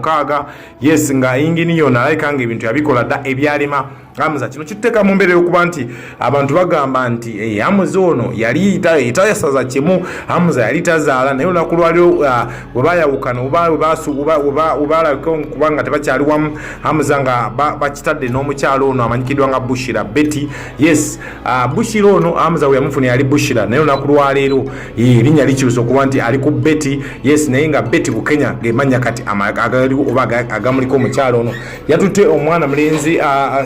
Kaga yes nga ingini yona alaikange ebintu yabikola da ebyalima Hamza kino kiteka mu mbere okuba nti abantu bagamba nti Hamza ono yali itayasaza kimu Hamza yali tazaala naye olunakulwaliro webayawukana ubala kubanga tebakyali wamu Hamza nga bakitadde n'omukyalo ono amanyikidwa nga Bushira Betty yes Bushira ono Hamza we yamufuna yali Bushira naye olunakulwaliro erinnya likyusa okuba nti ali ku Betty yes naye nga Betty Bukenya gemanya kati agamuliko omukyalo ono yatutte omwana mulenzi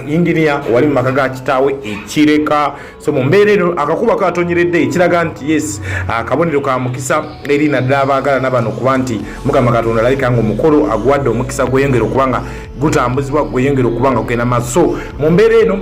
ingini wali mu maka ga kitaawe ekireka so mu mbeera eno akakuba katonyeredde ekiraga nti yes akabonero ka mukisa eri naddala abaagala nabano kuba nti Mukama Katonda alabika nga omukolo aguwadde omukisa gweyongera okubanga gutambuzibwa gweyongera okubanga kugenda maaso mu mbeera eno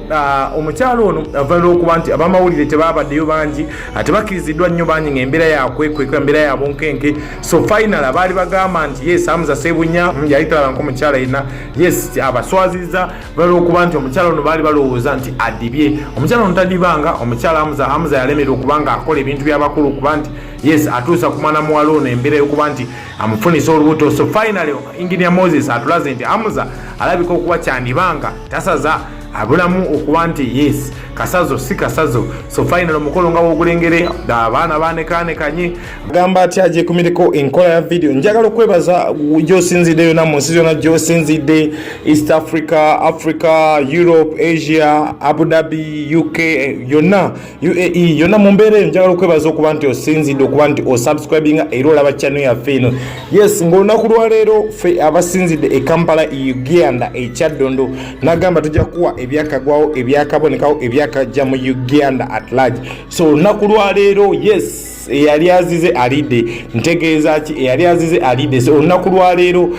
omukyalo ono avalira okuba nti abamawulire tebabaddeyo bangi tebakkiriziddwa nnyo bangi ng'embeera yakwekweka embeera yabonkenke so final abaali bagamba nti yes Hamza Sebunya yali talaba nk'omukyala yenna yes abaswaziza valira okuba nti omukyalo ono baali balowooza nti adibye omukyala ono tadibanga omukyala Hamza yalemerera okubanga akola ebintu by'abakulu okuba nti yes atuusa ku mwana muwala ono embeera y'okuba nti amufunisa olubuto so finally Engineer Moses atulaze nti Hamza alabika okuba kyandibanga tasaza abulamu okuba nti yes kasazo si kasazo so final omukolo nga wogulengere abaana banekanekanye gamba ati aje kumireko enkola ya video njagala okwebaza gyosinzidde yonna mu nsi zonna gyosinzidde East Africa, Europe, Asia, Abu Dhabi, UK yonna UAE yonna mu mbeera njagala okwebaza okuba nti osinzidde okuba nti osubscribinga era olaba channel yaffe eno yes ng'olunaku lwaleero ffe abasinzidde e Kampala Uganda ekyaddondo nagamba tujja kuwa ebyakagwawo ebyakabonekawo ebyakajja mu Uganda at large so olunaku lwaleero yes eyali azize alidde ntegeeza ki eyali azize alidde so olunaku lwaleero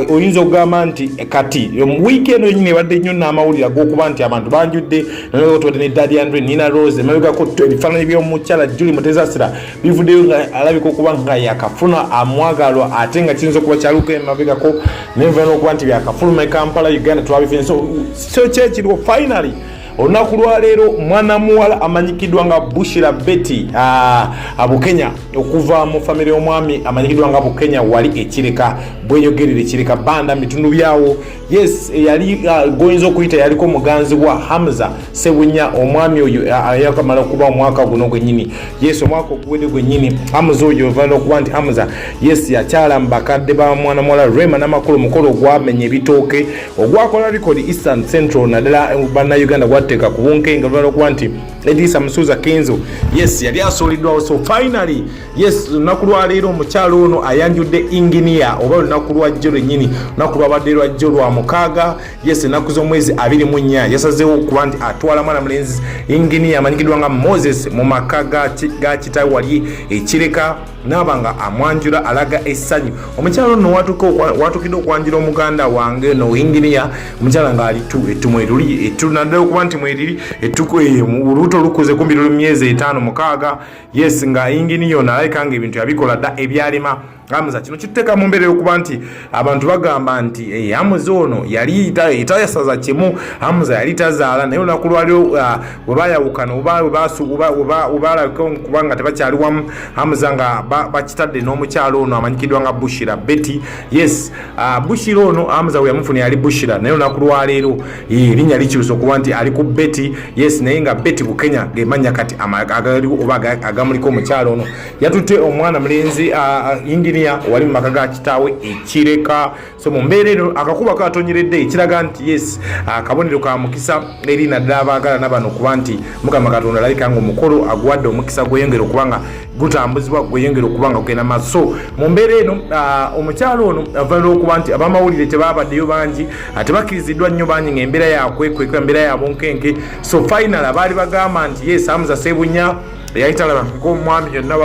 oyinza okugamba nti kati weekend yenyini ebadde nnyo n'amawulire ag'okuba nti abantu banjudde notwadde ne Daddy Andre Nina Rose emabegako ebifaananyi by'omukyala Julie Mutezasira bivuddeyo nga alabika okuba nga yakafuna amwagalwa ate nga kiyinza okuba kyaluka emabegako nenva n'okuba nti byakafuluma e Kampala Uganda twabifene so kyekiriwo finally olunaku lwaleero mwana muwala amanyikidwa nga Bushira Betty Bukenya okuva mu famire y'omwami amanyikidwa nga Bukenya wali ekireka bweyogerera ekireka banda mitundu byawo yes yali goyinza okuyita yaliko muganzi wa Hamza Sebunya omwami oyo yakamala okuba omwaka guno gwennyini yes omwaka oguwedde gwennyini Hamza oyo ovalira okuba nti Hamza yes yakyala mbakadde ba mwana muwala Rema n'amakulu omukolo gwamenye ebitooke ogwakola record Eastern Central naddala banna Uganda gwatteeka ku bunkenga ovalira okuba nti Edisa Musuza Kenzo yes yali asuuliddwawo so finally yes olunaku lwaleero omukyalo ono ayanjudde engineer oba olunaku lwajjo lwennyini olunaku lwabadde lwajjo lwa mukaaga yes ennaku z'omwezi 24 yasazeewo okuba nti atwala mwana mulenzi engineer amanyikidwa nga Moses mu maka ga kitaawe wali ekireka nabanga amwanjula alaga essanyu omukyalo ono watukidde okwanjula omuganda wange no engineer omukyala nga ali etumweruli etunaddala okuba nti mweriri olubuto lukuze kumbi luli myezi 5-6 yes nga engineer ono alabika ebintu yabikola da ebyalima Hamza kino kiteka mu mbere okuba nti abantu bagamba nti Hamza ono yali itayasaza kimu Hamza yali tazaala naye olunakulwaliro webayawukana ubala kubanga tebakyali wamu Hamza nga bakitadde n'omukyalo ono amanyikidwa nga Bushira Betty yes Bushira ono Hamza we yamufuna yali Bushira naye olunakulwaleero erinnya likyusa okuba nti ali ku Betty yes naye nga Betty Bukenya gemanya kati agamuliko omukyalo ono yatutte omwana mulenzi ingini wali mu maka ga kitaawe ekireka so mu mbeera eno akakuba katonyeredde ekiraga nti yes akabonero ka mukisa eri naddala abaagala nabano kuba nti Mukama Katonda alabika nga omukolo aguwadde omukisa gweyongera okubanga gutambuzibwa gweyongera okubanga kugenda maaso mu mbeera eno omukyalo ono avalira okuba nti abamawulire tebabaddeyo bangi tebakkiriziddwa nnyo bangi ng'embeera yakwekweka embeera yabonkenke so final abaali bagamba nti yes Hamza Sebunya yayitalaba nk'omwami yonna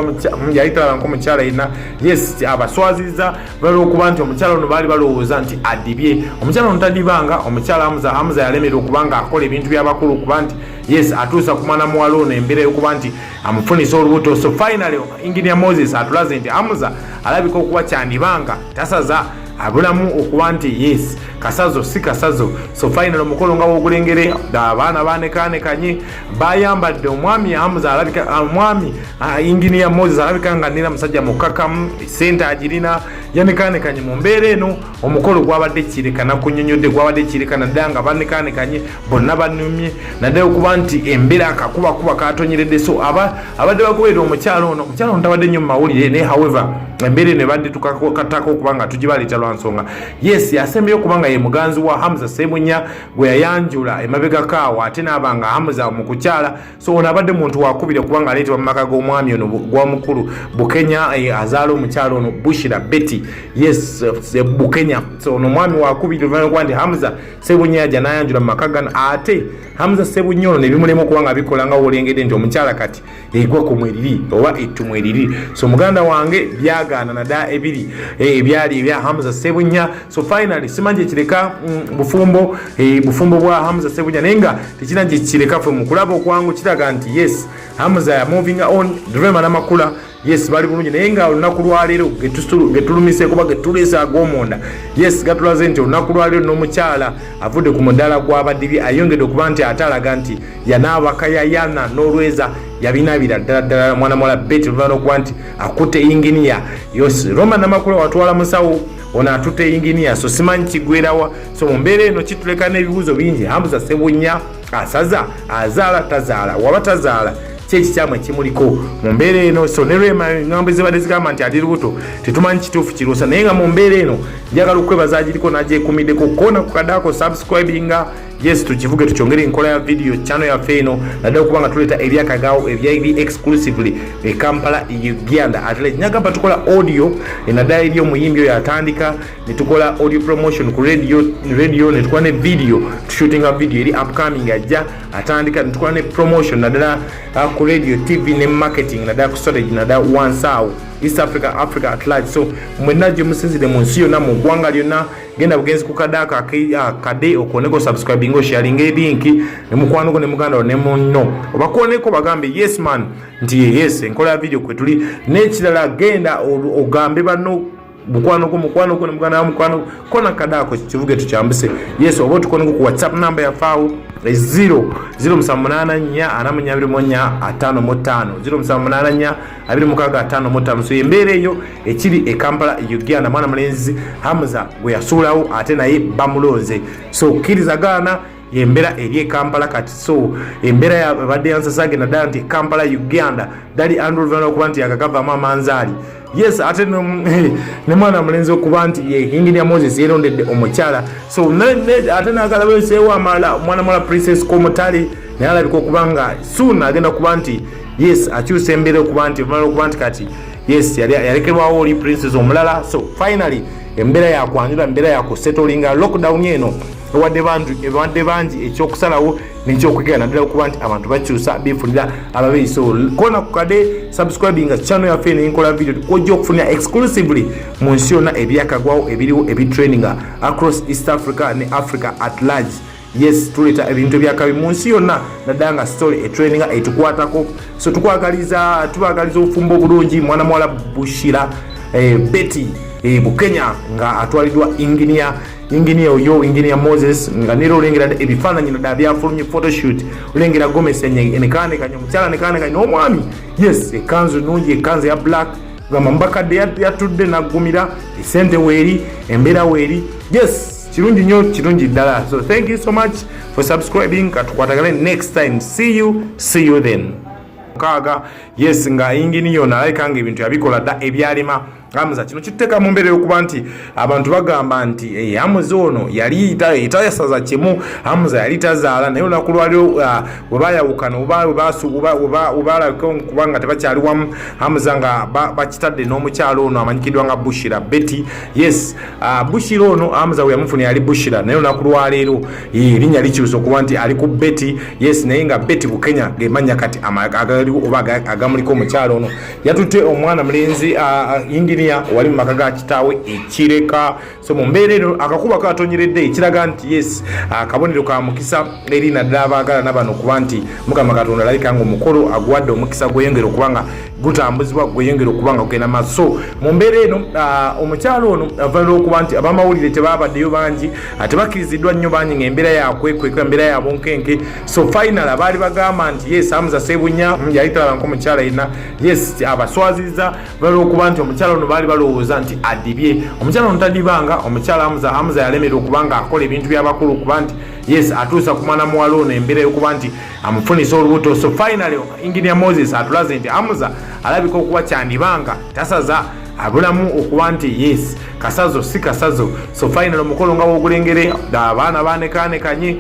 yayitalaba nk'omukyala yenna yes abaswaziza valira okuba nti omukyala ono baali balowooza nti adibye omukyala ono tadibanga omukyala Hamza yalemerera okubanga akola ebintu by'abakulu okuba nti yes atuusa ku mwana muwala ono embeera y'okuba nti amufunisa olubuto so finally Engineer Moses atulaze nti Hamza alabika okuba kyandibanga tasaza abulamu okuba nti yes kasazo si kasazo. So final omukolo nga ogulengere abaana banekanekanye bayambadde omwami Hamza alabika omwami Engineer Moses alabika nga nira musajja mukakamu sente agirina yanekanekanye mu mbeera eno. Omukolo gwabadde kirekana kunyonyodde gwabadde kirekana ddala nga banekanekanye bonna banumye naddala okuba nti embeera akakuba katonyeredde. So abadde bagoberera omukyalo ono tabadde nnyo mu mawulire naye however embeera eno ebadde tukatako okuba nga tugibaleeta lwa nsonga yes yasembeyo okuba nga ye muganzi wa Hamza Ssebunya gwe yayanjula emabega kaawo ate n'abanga Hamza mu kukyala. So ono abadde muntu wakubira okuba nga aleetebwa mu maka g'omwami ono gw'omukulu Bukenya azaala omukyalo ono Bushira Betty yes Bukenya. So ono mwami wakubira okuba nti Hamza Ssebunya yajja n'ayanjula mu maka gano ate Hamza Ssebunya ono ne bimulema okuba nga bikola nga wolengedde nti omukyala kati egwa ku mweriri oba ettu mweriri. So muganda wange byagaana naddala ebiri ebyali ebya Hamza Ssebunya. So finally simanyi ekireka bufumbo bwa Hamza Ssebunya naye nga tekina gye kireka ffe mu kulaba okwangu kiraga nti yes Hamza ya moving on drama n'amakula yes bali bulungi naye nga olunaku lwaleero getulumise kuba getuleesa ag'omonda yes gatulaze nti olunaku lwaleero n'omukyala avudde ku mudaala gw'abaddibi ayongedde okuba nti ate alaga nti yanaabakayayana n'olweza yabinabira ddala mwana mwala Betty oluvannyuma okuba nti akutte Engineer yes Roma n'amakula watwala musawo ono atutte Engineer. So simanyi kigwerawa. So mu mbeera eno kituleka n'ebibuuzo bingi Hamza Ssebunya asaza azaala tazaala waba tazaala kyeki kyamwe kimuliko mu mbeera eno. So ne Rema ngambo zibadde zigamba nti ali lubuto tetumanyi kituufu kiruusa naye nga mu mbeera eno njagala okwebaza agiriko nagyekumiddeko kona ku kadaako subscribinga yes tukivuge tukyongere enkola ya video channel yaffe eno naddala okuba nga tuleeta ebyakagaawo ebyairi exclusively e Kampala Uganda. Ate nyagamba tukola audio naddala eri omuyimbi oyo atandika ne tukola audio promotion ku radio ne tukola ne video tushootinga video eri upcoming ajja atandika ne tukola ne promotion naddala ku radio TV ne marketing naddala ku strategy naddala once awo East Africa at large. So mwenna gye musinzire mu nsi yonna mu ggwanga lyonna genda bugenzi ku kadaaka kade okoneko subscribing o sharing link ne mukwano ne muganda ne munno obakoneko bagambe yes man nti yes enkola ya video kwe tuli n'ekirala genda ogambe banno mukwano ne muganda mukwano kona kadaako kivuge tukyambise yes oba tukoneko ku WhatsApp number ya faawo 0784255 so embeera eyo ekiri e Kampala Uganda mwana mulenzi Hamza gwe yasuulawo ate naye bamuloze. So kirizagana yembera eri e Kampala kati. So embeera yabadde yansasage naddala nti Kampala Uganda dali anduluvana okuba nti yakagavamu amanzaali yes ate ne mwana mulenzi okuba nti Engineer Moses yerondedde omukyala. So ate n'agalabeseewo amala mwana mwala Princess Komotale naye alabika okuba nga soon agenda kuba nti yes akyusa embeera okuba nti kati yes yalekerwawo oli Princess omulala. So finally embeera yakwanjula embeera yakusettlinga lockdown eno ewadde bangi ekyokusalawo n'ekyokwegera naddala okuba nti abantu bakyusa beefunira ababeeyi. So kona ku kade subscribing channel yaffe n'enkola video ojja okufunira exclusively mu nsi yonna ebyakagwawo ebiriwo ebitraininga across East Africa ne Africa at large. Yes tuleeta ebintu ebyakabi mu nsi yonna naddala nga story etraininga etukwatako. So tubagaliza obufumbo obulungi mwana mwala Bushira Betty Bukenya nga atwaliddwa Engineer oyo Engineer Moses nga nero olengera ebifaananyi naddala byafulumye photoshoot olengera Gomez enekaanekanye omukyala nekaanekanye n'omwami yes ekanzu nungi ekanzu ya black nga mambakadde yatudde naggumira esente weeri embeera weeri yes kirungi nnyo kirungi ddala. So thank you so much for subscribing katukwatagane next time see you then. Kaga yes nga Engineer nalabika nga ebintu yabikola dda ebyalima Hamza kino kiteka mu mbeera okuba nti abantu bagamba nti Hamza ono yali tayasaza kimu Hamza yali tazaala naye olunaku lwaliro webayawukana obalabika kubanga tebakyali wamu Hamza nga bakitadde n'omukyalo ono amanyikiddwa nga Bushira Betty yes Bushira ono Hamza we yamufunira yali Bushira naye olunaku lwaleero erinnya likyusa okuba nti ali ku Betty yes naye nga Betty Bukenya gemanya kati agaliwo oba agamuliko omukyalo ono yatutte omwana mulenzi Engineer engineer wali mu maka ga kitaawe ekireka. So mu mbeera eno akakuba katonyeredde ekiraga nti yes akabonero ka mukisa eri naddala abaagala nabano kuba nti Mukama Katonda alabika nga omukolo aguwadde omukisa gweyongera okubanga gutambuzibwa gweyongera okubanga kugenda maaso. So mu mbeera eno omukyalo ono avalira okuba nti abamawulire tebaabaddeyo bangi ate bakkiriziddwa nnyo bangi ng'embeera yakwekweka embeera yabonkenke. So final abaali bagamba nti yes Hamza Ssebunya yali talaba nk'omukyala yenna yes abaswaziza valira okuba nti omukyala ono baali balowooza nti adibye. Omukyala ono tadibanga, omukyala Hamza yalemerera okubanga akola ebintu by'abakulu okuba nti yes atuusa ku mwana muwala ono embeera y'okuba nti amufunisa olubuto. So finally Engineer Moses atulaze nti Hamza alabika okuba kyandibanga tasaza abulamu okuba nti yes kasazo si kasazo. So final omukolo nga bwogulengere abaana banekanekanye